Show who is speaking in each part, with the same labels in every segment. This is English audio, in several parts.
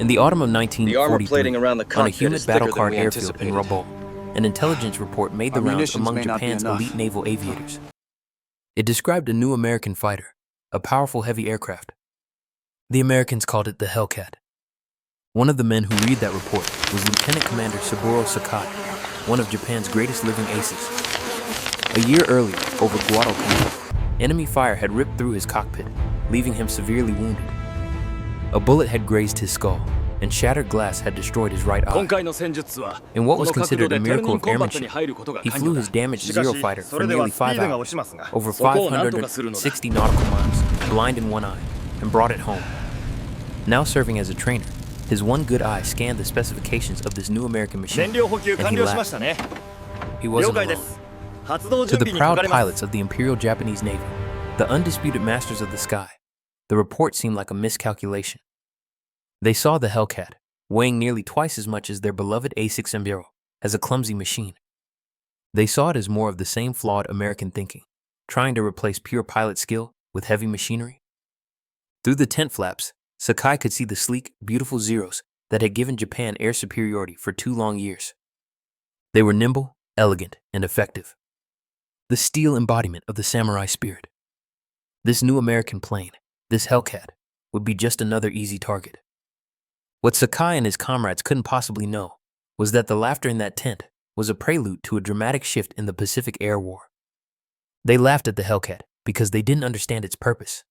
Speaker 1: In the autumn of
Speaker 2: The armor
Speaker 1: 1943,
Speaker 2: plating around the
Speaker 1: on a
Speaker 2: cockpit
Speaker 1: humid
Speaker 2: is thicker
Speaker 1: battle
Speaker 2: than
Speaker 1: card
Speaker 2: we
Speaker 1: airfield in
Speaker 2: anticipated.
Speaker 1: Rabaul, an intelligence report made the
Speaker 3: Our
Speaker 1: rounds
Speaker 3: munitions
Speaker 1: among
Speaker 3: may not be
Speaker 1: Japan's
Speaker 3: enough.
Speaker 1: elite naval aviators. It described a new American fighter, a powerful heavy aircraft. The Americans called it the Hellcat. One of the men who read that report was Lieutenant Commander Saburo Sakai, one of Japan's greatest living aces. A year earlier, over Guadalcanal, enemy fire had ripped through his cockpit, leaving him severely wounded. A bullet had grazed his skull, and shattered glass had destroyed his right eye. In what was considered a miracle of airmanship, he flew his damaged Zero fighter for nearly 5 hours, over 560 nautical miles, blind in one eye, and brought it home. Now serving as a trainer, his one good eye scanned the specifications of this new American machine, and he laughed. He wasn't alone. To the proud pilots of the Imperial Japanese Navy, the undisputed masters of the sky, the report seemed like a miscalculation. They saw the Hellcat, weighing nearly twice as much as their beloved A6 Saburo, as a clumsy machine. They saw it as more of the same flawed American thinking, trying to replace pure pilot skill with heavy machinery. Through the tent flaps, Sakai could see the sleek, beautiful Zeros that had given Japan air superiority for 2 long years. They were nimble, elegant, and effective. The steel embodiment of the samurai spirit. This new American plane, this Hellcat, would be just another easy target. What Sakai and his comrades couldn't possibly know was that the laughter in that tent was a prelude to a dramatic shift in the Pacific Air War. They laughed at the Hellcat because they didn't understand its purpose.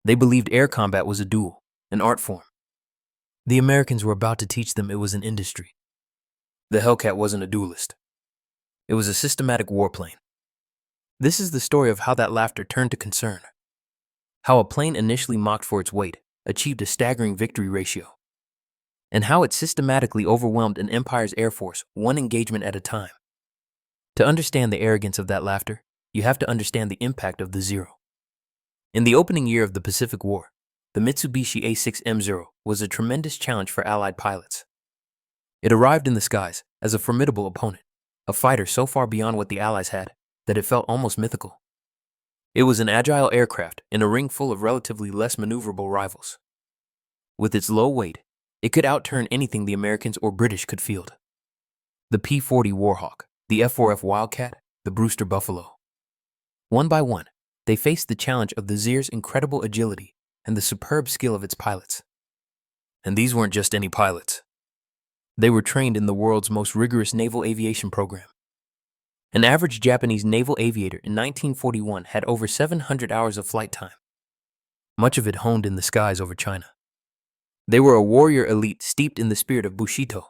Speaker 1: They believed air combat was a duel, an art form. The Americans were about to teach them it was an industry. The Hellcat wasn't a duelist. It was a systematic warplane. This is the story of how that laughter turned to concern. How a plane initially mocked for its weight achieved a staggering victory ratio. And how it systematically overwhelmed an empire's air force one engagement at a time. To understand the arrogance of that laughter, you have to understand the impact of the Zero. In the opening year of the Pacific War, the Mitsubishi A6M0 was a tremendous challenge for Allied pilots. It arrived in the skies as a formidable opponent, a fighter so far beyond what the Allies had that it felt almost mythical. It was an agile aircraft in a ring full of relatively less maneuverable rivals. With its low weight, it could outturn anything the Americans or British could field. The P-40 Warhawk, the F-4F Wildcat, the Brewster Buffalo. One by one, they faced the challenge of the Zero's incredible agility and the superb skill of its pilots. And these weren't just any pilots. They were trained in the world's most rigorous naval aviation program. An average Japanese naval aviator in 1941 had over 700 hours of flight time, much of it honed in the skies over China. They were a warrior elite steeped in the spirit of Bushido.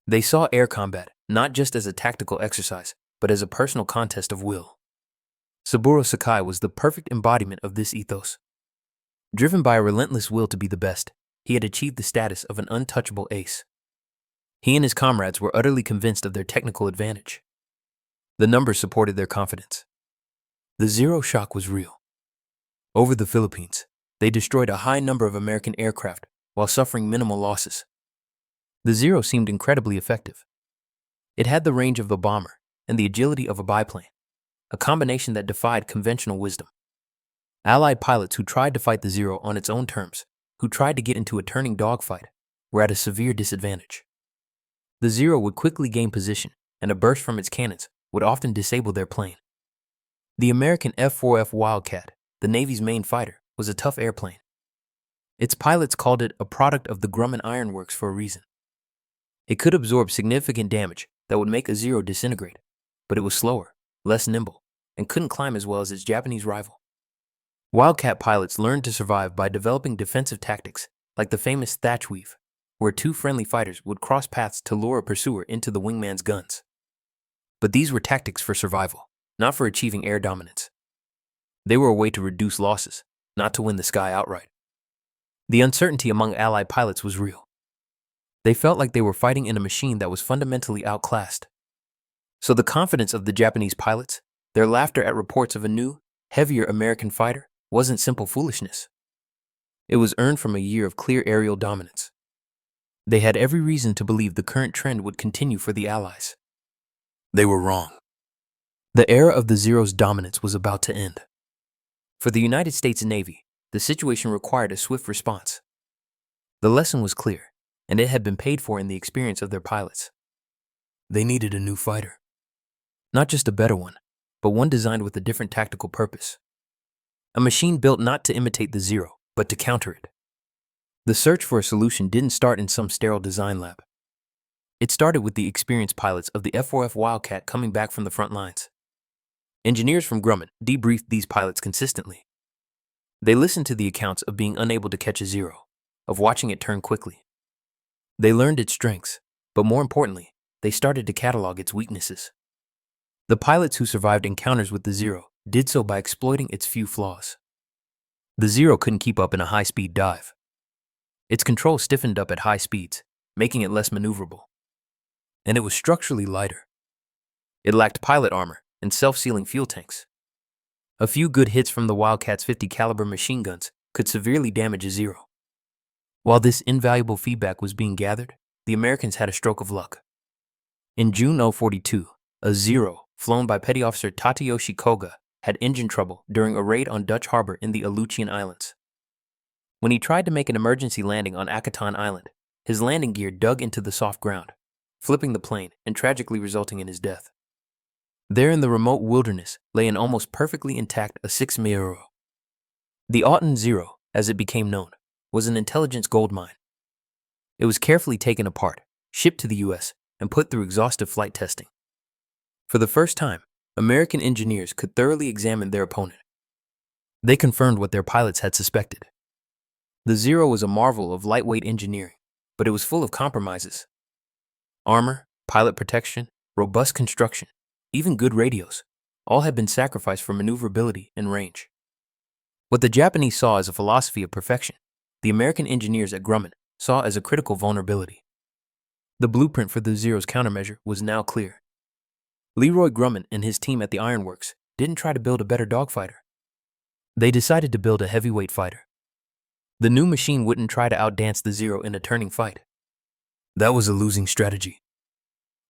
Speaker 1: They saw air combat not just as a tactical exercise, but as a personal contest of will. Saburo Sakai was the perfect embodiment of this ethos. Driven by a relentless will to be the best, he had achieved the status of an untouchable ace. He and his comrades were utterly convinced of their technical advantage. The numbers supported their confidence. The Zero shock was real. Over the Philippines, they destroyed a high number of American aircraft while suffering minimal losses. The Zero seemed incredibly effective. It had the range of a bomber and the agility of a biplane, a combination that defied conventional wisdom. Allied pilots who tried to fight the Zero on its own terms, who tried to get into a turning dogfight, were at a severe disadvantage. The Zero would quickly gain position, and a burst from its cannons would often disable their plane. The American F-4F Wildcat, the Navy's main fighter, was a tough airplane. Its pilots called it a product of the Grumman ironworks for a reason. It could absorb significant damage that would make a Zero disintegrate, but it was slower, less nimble, and couldn't climb as well as its Japanese rival. Wildcat pilots learned to survive by developing defensive tactics, like the famous thatch weave, where 2 friendly fighters would cross paths to lure a pursuer into the wingman's guns. But these were tactics for survival, not for achieving air dominance. They were a way to reduce losses, not to win the sky outright. The uncertainty among Allied pilots was real. They felt like they were fighting in a machine that was fundamentally outclassed. So the confidence of the Japanese pilots, their laughter at reports of a new, heavier American fighter, wasn't simple foolishness. It was earned from a year of clear aerial dominance. They had every reason to believe the current trend would continue for the Allies. They were wrong. The era of the Zero's dominance was about to end. For the United States Navy, the situation required a swift response. The lesson was clear, and it had been paid for in the experience of their pilots. They needed a new fighter. Not just a better one, but one designed with a different tactical purpose. A machine built not to imitate the Zero, but to counter it. The search for a solution didn't start in some sterile design lab. It started with the experienced pilots of the F-4F Wildcat coming back from the front lines. Engineers from Grumman debriefed these pilots consistently. They listened to the accounts of being unable to catch a Zero, of watching it turn quickly. They learned its strengths, but more importantly, they started to catalog its weaknesses. The pilots who survived encounters with the Zero did so by exploiting its few flaws. The Zero couldn't keep up in a high-speed dive. Its control stiffened up at high speeds, making it less maneuverable. And it was structurally lighter. It lacked pilot armor and self-sealing fuel tanks. A few good hits from the Wildcat's 50 caliber machine guns could severely damage a Zero. While this invaluable feedback was being gathered, the Americans had a stroke of luck. In June 1942, a Zero, flown by Petty Officer Tadayoshi Koga, had engine trouble during a raid on Dutch harbor in the Aleutian Islands. When he tried to make an emergency landing on Akaton Island, his landing gear dug into the soft ground, flipping the plane and tragically resulting in his death. There in the remote wilderness lay an almost perfectly intact A6 The Aleutian Zero, as it became known, was an intelligence goldmine. It was carefully taken apart, shipped to the U.S., and put through exhaustive flight testing. For the first time, American engineers could thoroughly examine their opponent. They confirmed what their pilots had suspected. The Zero was a marvel of lightweight engineering, but it was full of compromises. Armor, pilot protection, robust construction, even good radios, all had been sacrificed for maneuverability and range. What the Japanese saw as a philosophy of perfection, the American engineers at Grumman saw as a critical vulnerability. The blueprint for the Zero's countermeasure was now clear. Leroy Grumman and his team at the Ironworks didn't try to build a better dogfighter. They decided to build a heavyweight fighter. The new machine wouldn't try to outdance the Zero in a turning fight. That was a losing strategy.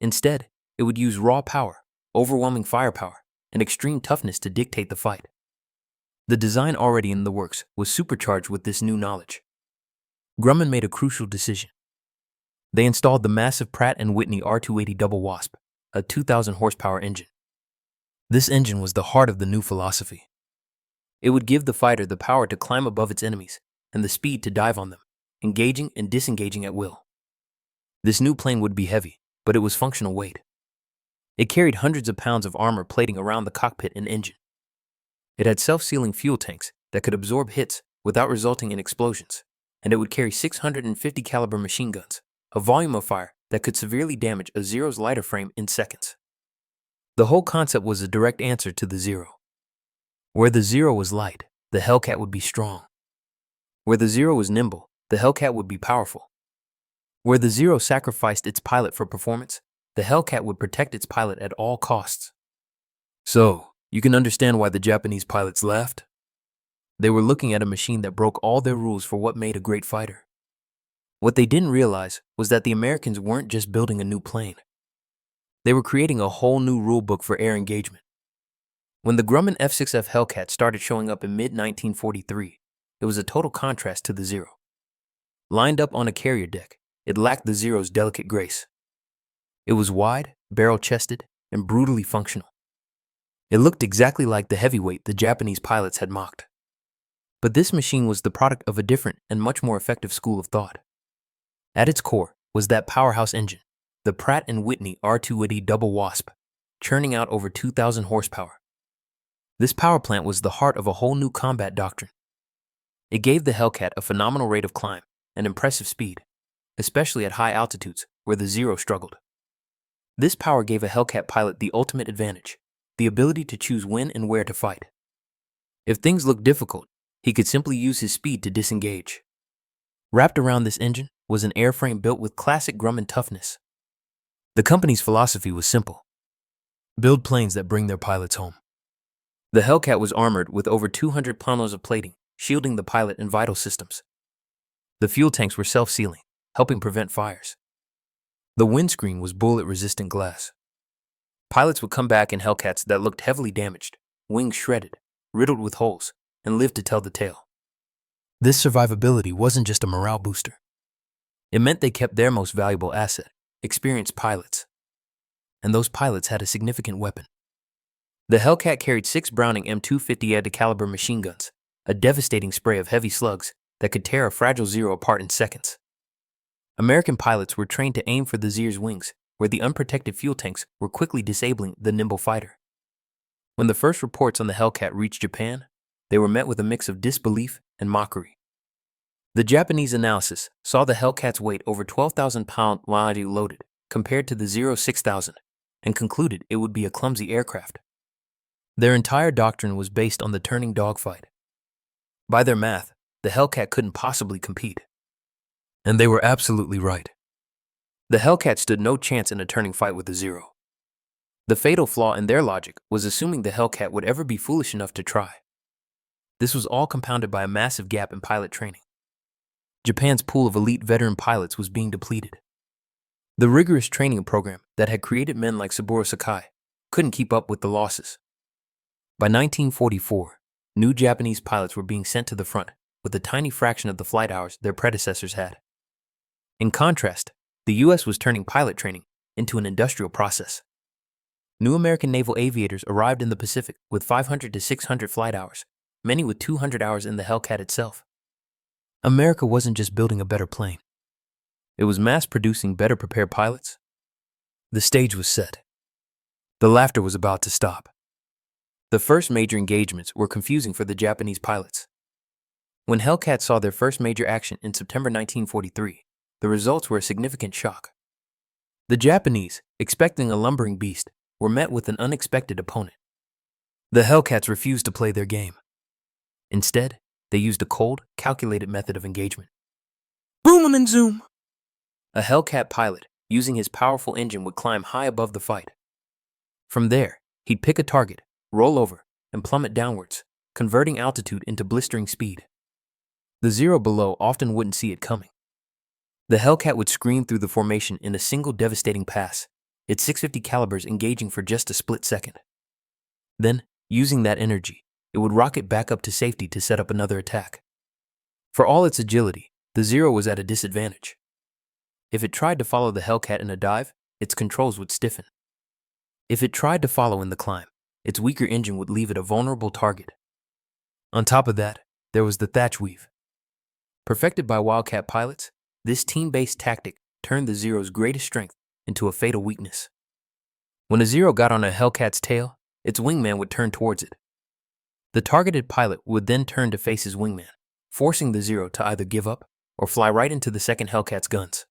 Speaker 1: Instead, it would use raw power, overwhelming firepower, and extreme toughness to dictate the fight. The design already in the works was supercharged with this new knowledge. Grumman made a crucial decision. They installed the massive Pratt & Whitney R280 Double Wasp, a 2,000 horsepower engine. This engine was the heart of the new philosophy. It would give the fighter the power to climb above its enemies and the speed to dive on them, engaging and disengaging at will. This new plane would be heavy, but it was functional weight. It carried hundreds of pounds of armor plating around the cockpit and engine. It had self-sealing fuel tanks that could absorb hits without resulting in explosions, and it would carry 650 caliber machine guns, a volume of fire that could severely damage a Zero's lighter frame in seconds. The whole concept was a direct answer to the Zero. Where the Zero was light, the Hellcat would be strong. Where the Zero was nimble, the Hellcat would be powerful. Where the Zero sacrificed its pilot for performance, the Hellcat would protect its pilot at all costs. So, you can understand why the Japanese pilots laughed? They were looking at a machine that broke all their rules for what made a great fighter. What they didn't realize was that the Americans weren't just building a new plane. They were creating a whole new rule book for air engagement. When the Grumman F6F Hellcat started showing up in mid-1943, it was a total contrast to the Zero. Lined up on a carrier deck, it lacked the Zero's delicate grace. It was wide, barrel-chested, and brutally functional. It looked exactly like the heavyweight the Japanese pilots had mocked. But this machine was the product of a different and much more effective school of thought. At its core was that powerhouse engine, the Pratt & Whitney R280 Double Wasp, churning out over 2,000 horsepower. This power plant was the heart of a whole new combat doctrine. It gave the Hellcat a phenomenal rate of climb and impressive speed, especially at high altitudes where the Zero struggled. This power gave a Hellcat pilot the ultimate advantage, the ability to choose when and where to fight. If things looked difficult, he could simply use his speed to disengage. Wrapped around this engine was an airframe built with classic Grumman toughness. The company's philosophy was simple: build planes that bring their pilots home. The Hellcat was armored with over 200 pounds of plating, shielding the pilot and vital systems. The fuel tanks were self-sealing, helping prevent fires. The windscreen was bullet-resistant glass. Pilots would come back in Hellcats that looked heavily damaged, wings shredded, riddled with holes, and lived to tell the tale. This survivability wasn't just a morale booster. It meant they kept their most valuable asset, experienced pilots. And those pilots had a significant weapon. The Hellcat carried 6 Browning M250 caliber machine guns, a devastating spray of heavy slugs that could tear a fragile Zero apart in seconds. American pilots were trained to aim for the Zero's wings, where the unprotected fuel tanks were quickly disabling the nimble fighter. When the first reports on the Hellcat reached Japan, they were met with a mix of disbelief and mockery. The Japanese analysis saw the Hellcat's weight over 12,000 pounds loaded compared to the Zero 6,000 and concluded it would be a clumsy aircraft. Their entire doctrine was based on the turning dogfight. By their math, the Hellcat couldn't possibly compete. And they were absolutely right. The Hellcat stood no chance in a turning fight with the Zero. The fatal flaw in their logic was assuming the Hellcat would ever be foolish enough to try. This was all compounded by a massive gap in pilot training. Japan's pool of elite veteran pilots was being depleted. The rigorous training program that had created men like Saburo Sakai couldn't keep up with the losses. By 1944, new Japanese pilots were being sent to the front with a tiny fraction of the flight hours their predecessors had. In contrast, the U.S. was turning pilot training into an industrial process. New American naval aviators arrived in the Pacific with 500 to 600 flight hours, many with 200 hours in the Hellcat itself. America wasn't just building a better plane. It was mass-producing better prepared pilots. The stage was set. The laughter was about to stop. The first major engagements were confusing for the Japanese pilots. When Hellcats saw their first major action in September 1943, the results were a significant shock. The Japanese, expecting a lumbering beast, were met with an unexpected opponent. The Hellcats refused to play their game. Instead, they used a cold, calculated method of engagement. Boom and zoom! A Hellcat pilot, using his powerful engine, would climb high above the fight. From there, he'd pick a target, roll over, and plummet downwards, converting altitude into blistering speed. The Zero below often wouldn't see it coming. The Hellcat would scream through the formation in a single devastating pass, its 650 calibers engaging for just a split second. Then, using that energy, it would rocket back up to safety to set up another attack. For all its agility, the Zero was at a disadvantage. If it tried to follow the Hellcat in a dive, its controls would stiffen. If it tried to follow in the climb, its weaker engine would leave it a vulnerable target. On top of that, there was the thatch weave. Perfected by Wildcat pilots, this team-based tactic turned the Zero's greatest strength into a fatal weakness. When a Zero got on a Hellcat's tail, its wingman would turn towards it. The targeted pilot would then turn to face his wingman, forcing the Zero to either give up or fly right into the second Hellcat's guns.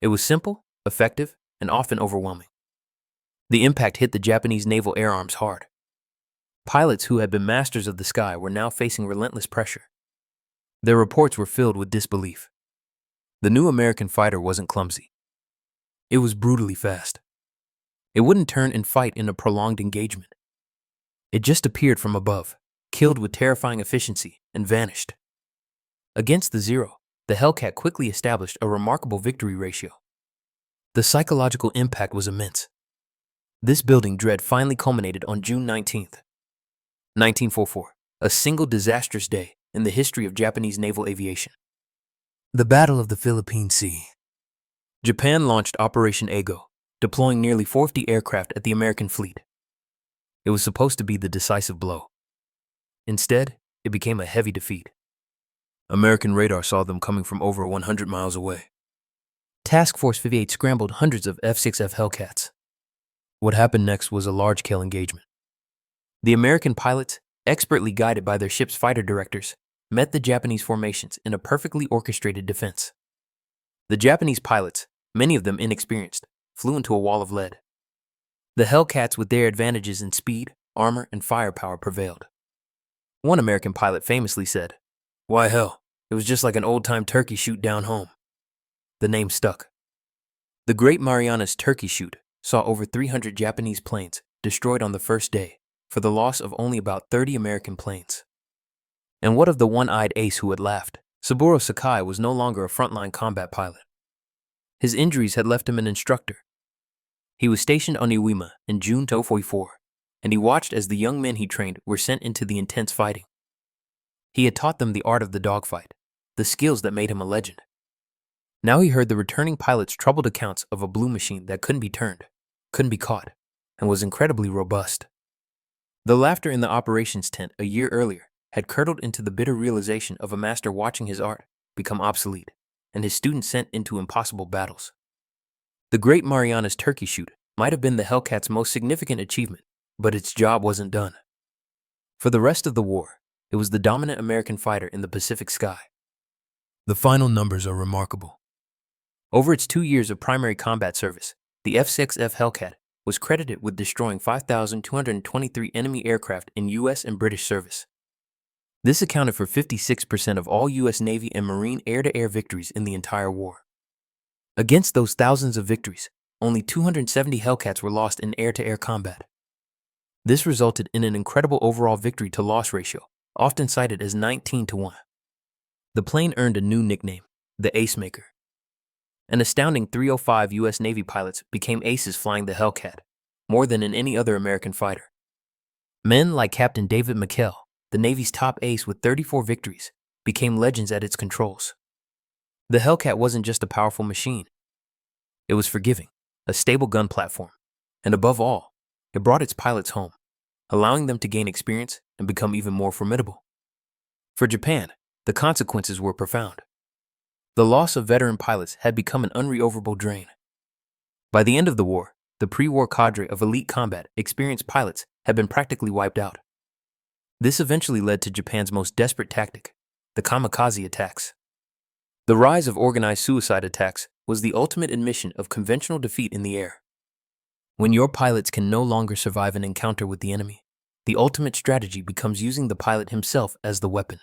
Speaker 1: It was simple, effective, and often overwhelming. The impact hit the Japanese naval air arms hard. Pilots who had been masters of the sky were now facing relentless pressure. Their reports were filled with disbelief. The new American fighter wasn't clumsy. It was brutally fast. It wouldn't turn and fight in a prolonged engagement. It just appeared from above, killed with terrifying efficiency, and vanished. Against the Zero, the Hellcat quickly established a remarkable victory ratio. The psychological impact was immense. This building dread finally culminated on June 19, 1944, a single disastrous day in the history of Japanese naval aviation. The Battle of the Philippine Sea. Japan launched Operation Ego, deploying nearly 40 aircraft at the American fleet. It was supposed to be the decisive blow. Instead, it became a heavy defeat. American radar saw them coming from over 100 miles away. Task Force 58 scrambled hundreds of F-6F Hellcats. What happened next was a large-scale engagement. The American pilots, expertly guided by their ship's fighter directors, met the Japanese formations in a perfectly orchestrated defense. The Japanese pilots, many of them inexperienced, flew into a wall of lead. The Hellcats, with their advantages in speed, armor, and firepower, prevailed. One American pilot famously said, "Why hell, it was just like an old-time turkey shoot down home." The name stuck. The Great Marianas Turkey Shoot saw over 300 Japanese planes destroyed on the first day, for the loss of only about 30 American planes. And what of the one-eyed ace who had laughed? Saburo Sakai was no longer a frontline combat pilot. His injuries had left him an instructor. He was stationed on Iwima in June 1944, and he watched as the young men he trained were sent into the intense fighting. He had taught them the art of the dogfight, the skills that made him a legend. Now he heard the returning pilot's troubled accounts of a blue machine that couldn't be turned, couldn't be caught, and was incredibly robust. The laughter in the operations tent a year earlier had curdled into the bitter realization of a master watching his art become obsolete and his students sent into impossible battles. The Great Marianas Turkey Shoot might have been the Hellcats' most significant achievement, but its job wasn't done. For the rest of the war, it was the dominant American fighter in the Pacific sky. The final numbers are remarkable. Over its 2 years of primary combat service, the F-6F Hellcat was credited with destroying 5,223 enemy aircraft in U.S. and British service. This accounted for 56% of all U.S. Navy and Marine air-to-air victories in the entire war. Against those thousands of victories, only 270 Hellcats were lost in air-to-air combat. This resulted in an incredible overall victory-to-loss ratio, often cited as 19-1. The plane earned a new nickname, the Ace Maker. An astounding 305 U.S. Navy pilots became aces flying the Hellcat, more than in any other American fighter. Men like Captain David McKell, the Navy's top ace with 34 victories, became legends at its controls. The Hellcat wasn't just a powerful machine. It was forgiving, a stable gun platform, and above all, it brought its pilots home, allowing them to gain experience and become even more formidable. For Japan, the consequences were profound. The loss of veteran pilots had become an unrecoverable drain. By the end of the war, the pre-war cadre of elite combat experienced pilots had been practically wiped out. This eventually led to Japan's most desperate tactic, the kamikaze attacks. The rise of organized suicide attacks was the ultimate admission of conventional defeat in the air. When your pilots can no longer survive an encounter with the enemy, the ultimate strategy becomes using the pilot himself as the weapon.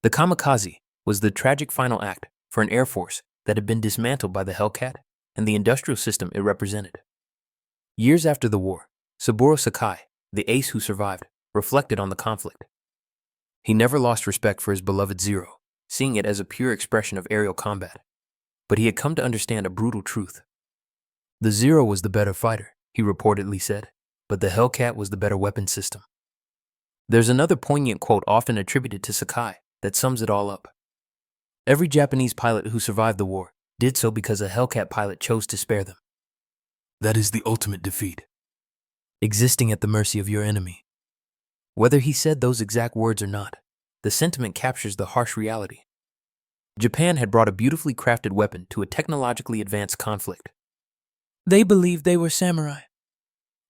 Speaker 1: The kamikaze was the tragic final act for an air force that had been dismantled by the Hellcat and the industrial system it represented. Years after the war, Saburo Sakai, the ace who survived, reflected on the conflict. He never lost respect for his beloved Zero, seeing it as a pure expression of aerial combat. But he had come to understand a brutal truth. The Zero was the better fighter, he reportedly said, but the Hellcat was the better weapon system. There's another poignant quote often attributed to Sakai that sums it all up. Every Japanese pilot who survived the war did so because a Hellcat pilot chose to spare them. That is the ultimate defeat. Existing at the mercy of your enemy. Whether he said those exact words or not, the sentiment captures the harsh reality. Japan had brought a beautifully crafted weapon to a technologically advanced conflict. They believed they were samurai.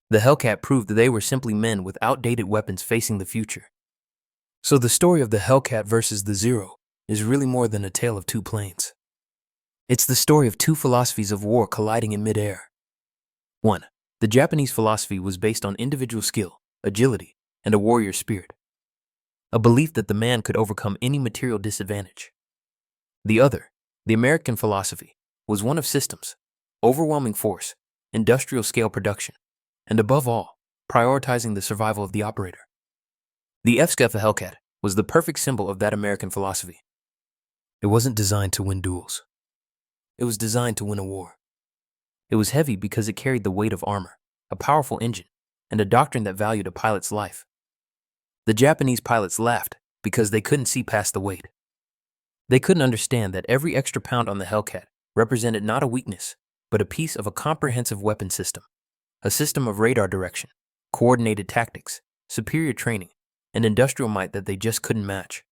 Speaker 1: The Hellcat proved that they were simply men with outdated weapons facing the future. So the story of the Hellcat versus the Zero is really more than a tale of two planes. It's the story of two philosophies of war colliding in midair. 1. The Japanese philosophy was based on individual skill, agility, and a warrior spirit. A belief that the man could overcome any material disadvantage. The other, the American philosophy, was one of systems, overwhelming force, industrial scale production, and above all, prioritizing the survival of the operator. The F-6F Hellcat was the perfect symbol of that American philosophy. It wasn't designed to win duels. It was designed to win a war. It was heavy because it carried the weight of armor, a powerful engine, and a doctrine that valued a pilot's life. The Japanese pilots laughed because they couldn't see past the weight. They couldn't understand that every extra pound on the Hellcat represented not a weakness, but a piece of a comprehensive weapon system, a system of radar direction, coordinated tactics, superior training, and industrial might that they just couldn't match.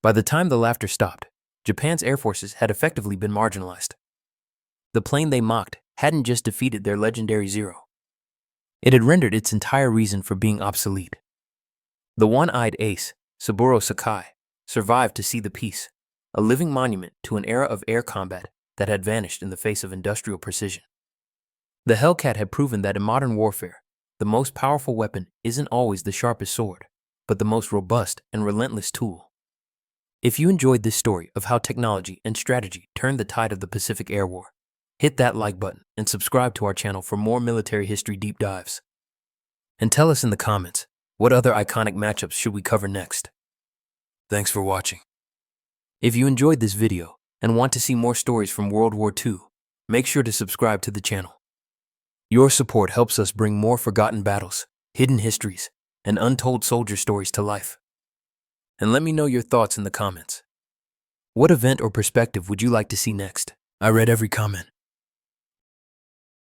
Speaker 1: By the time the laughter stopped, Japan's air forces had effectively been marginalized. The plane they mocked hadn't just defeated their legendary Zero. It had rendered its entire reason for being obsolete. The one-eyed ace, Saburo Sakai, survived to see the peace, a living monument to an era of air combat that had vanished in the face of industrial precision. The Hellcat had proven that in modern warfare, the most powerful weapon isn't always the sharpest sword, but the most robust and relentless tool. If you enjoyed this story of how technology and strategy turned the tide of the Pacific Air War, hit that like button and subscribe to our channel for more military history deep dives. And tell us in the comments, what other iconic matchups should we cover next? Thanks for watching. If you enjoyed this video and want to see more stories from World War II, make sure to subscribe to the channel. Your support helps us bring more forgotten battles, hidden histories, and untold soldier stories to life. And let me know your thoughts in the comments. What event or perspective would you like to see next? I read every comment.